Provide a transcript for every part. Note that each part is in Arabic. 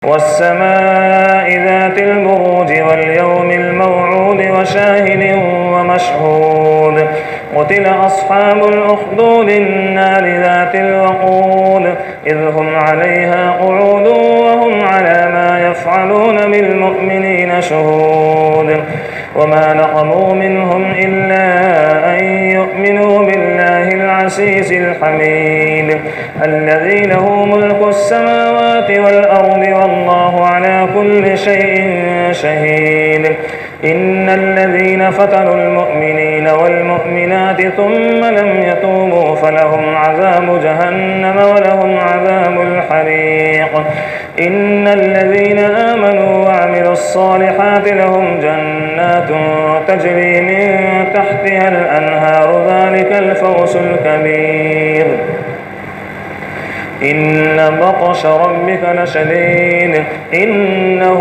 والسماء ذات البروج واليوم الموعود وشاهد ومشهود قتل أصحاب الأخدود النار ذات الوقود إذ هم عليها قعود وهم على ما يفعلون بالمؤمنين شهود وما نقموا منهم إلا أن يؤمنوا بالله العزيز الحميد الذي له ملك السماوات والأرض والله على كل شيء شهيد إن الذين فتنوا المؤمنين والمؤمنات ثم لم يتوبوا فلهم عذاب جهنم ولهم عذاب الحريق إن الذين آمنوا وعملوا الصالحات لهم جنات تجري من تحتها الأنهار ذلك الفوز الكبير إن بطش ربك لشديد إنه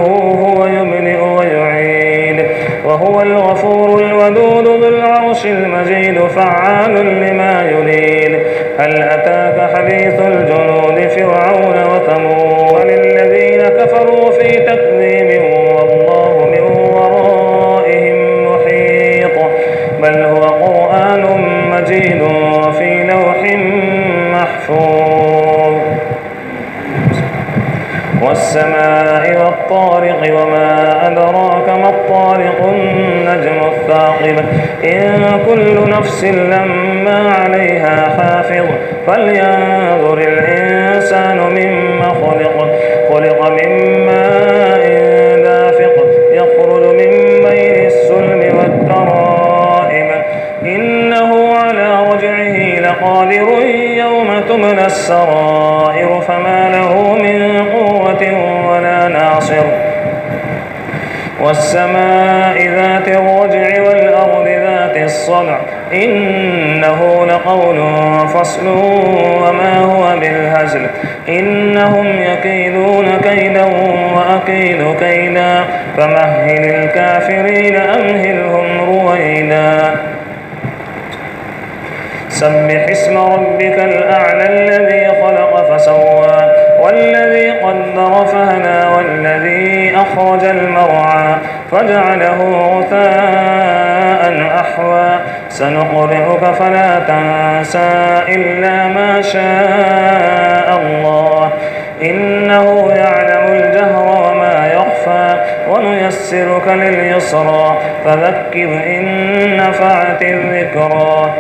هو يبدئ ويعيد وهو الغفور الودود ذو العرش المجيد فعال لما يريد هل أتاك حديث الجنود فرعون وثمود وللذين كفروا في تكذيب والله من ورائهم محيط بل هو قرآن مجيد في لوح محفوظ والسماء والطارق وما أدراك ما الطارق النجم الثاقب إن كل نفس لما عليها حافظ فلينظر الإنسان مما خلق من ماء دافق يخرج من بين الصلب والترائب إنه على رجعه لقادر يوم تبلى السرائر فما له من قوة ولا ناصر والسماء ذات الرجع والأرض ذات الصدع إنه لقول فصل وما هو بالهزل إنهم يكيدون كيدا وأكيد كيدا فمهل الكافرين أمهلهم رويدا سبح اسم ربك الأعلى الذي خلق فسوى والذي قدر فهدى والذي أخرج المرعى فجعله غثاء أحوى سنقرئك فلا تنسى إلا ما شاء الله إنه يعلم الجهر وما يخفى ونيسرك لليسرى فذكر إن نفعت الذكرى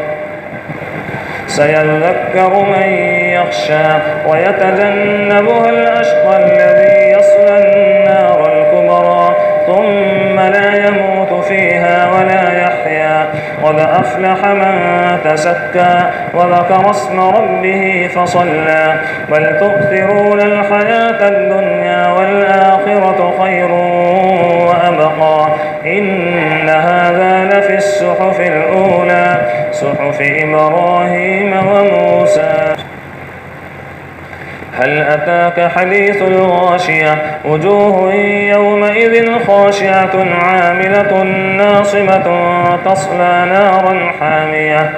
سيذكر من يخشى ويتجنبها الأشقى الذي يصلى النار الكبرى ثم لا يموت فيها ولا يحيا قد أفلح من تزكى وذكر اسم ربه فصلى بل تؤثرون الحياة الدنيا والآخرة خير وأبقى إن هذا لفي الصحف الأولى صحف إبراهيم وموسى هل أتاك حديث الغاشية وجوه يومئذ خاشعة عاملة ناصبة تصلى نارا حامية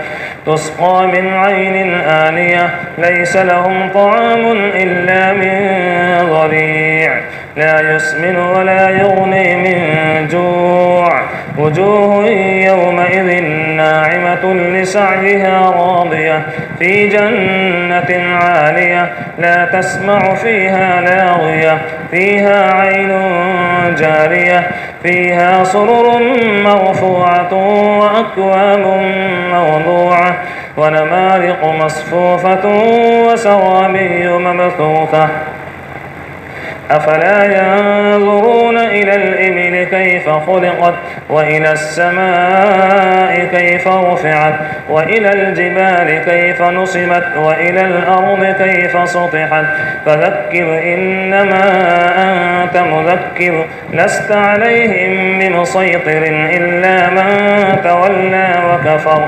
تسقى من عين آنية ليس لهم طعام إلا من ضريع لا يسمن ولا يغني من جوع وجوه يومئذ ناعمة لسعيها راضية في جنة عالية لا تسمع فيها لاغية فيها عين جارية فيها سرر مرفوعة وأكواب موضوعة ونمارق مصفوفة وسرابي مبثوثة أفلا ينظرون إلى الإبل كيف خلقت وإلى السماء كيف رفعت وإلى الجبال كيف نصبت وإلى الأرض كيف سطحت فذكر إنما أنت مذكر لست عليهم بمسيطر إلا من تولى وكفر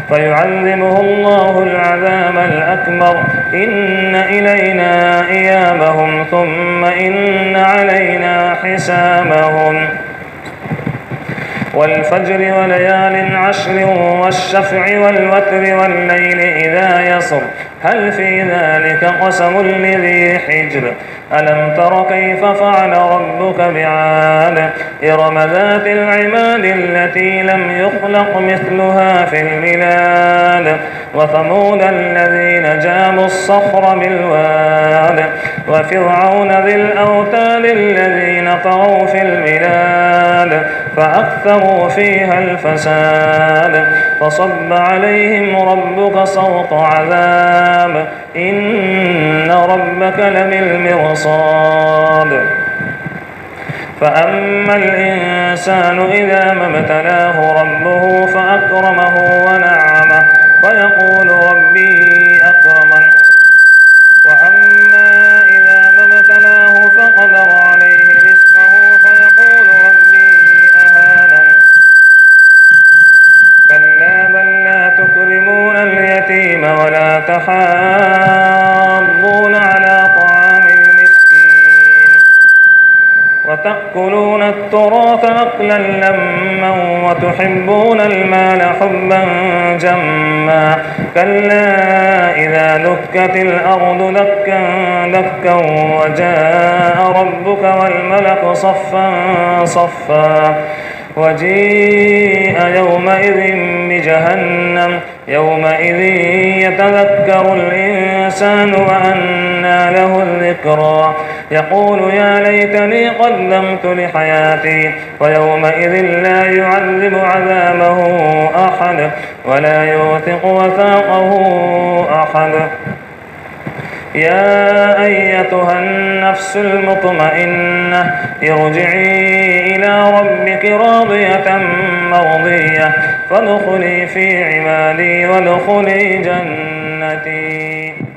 فيعذبه الله العذاب الأكبر إن إلينا إيابهم ثم إن علينا حسابهم والفجر وليال عشر والشفع والوتر والليل إذا يسر هل في ذلك قسم لذي حجر ألم تر كيف فعل ربك بعاد إرم ذات العماد التي لم يخلق مثلها في البلاد وثمود الذين جابوا الصخر بالواد وفرعون ذي الأوتاد الذين طغوا في البلاد فأكثروا فيها الفساد فصب عليهم ربك صوت عذاب إن ربك لبالمرصاد فأما الإنسان إذا ما ابتلاه ربه فأكرمه ونعمه فيقول ربي أكرمن وأما إذا ما ابتلاه فقدر عليه رزقه فيقول ربي أهانن كلا بل لا تكرمون اليتيم ولا تحاضون على طعام المسكين وتأكلون التراث أكلا لما وتحبون المال حبا جما كلا إذا دكت الأرض دكا دكا وجاء ربك والملك صفا صفا وجيء يومئذ بجهنم يومئذ يتذكر الإنسان وأنى له الذكرى يقول يا ليتني قدمت لحياتي ويومئذ لا يعذب عذابه أحد ولا يوثق وثاقه أحد يا أيتها النفس المطمئنة ارجعي إلى ربك راضية مرضية فادخلي في عبادي وادخلي جنتي.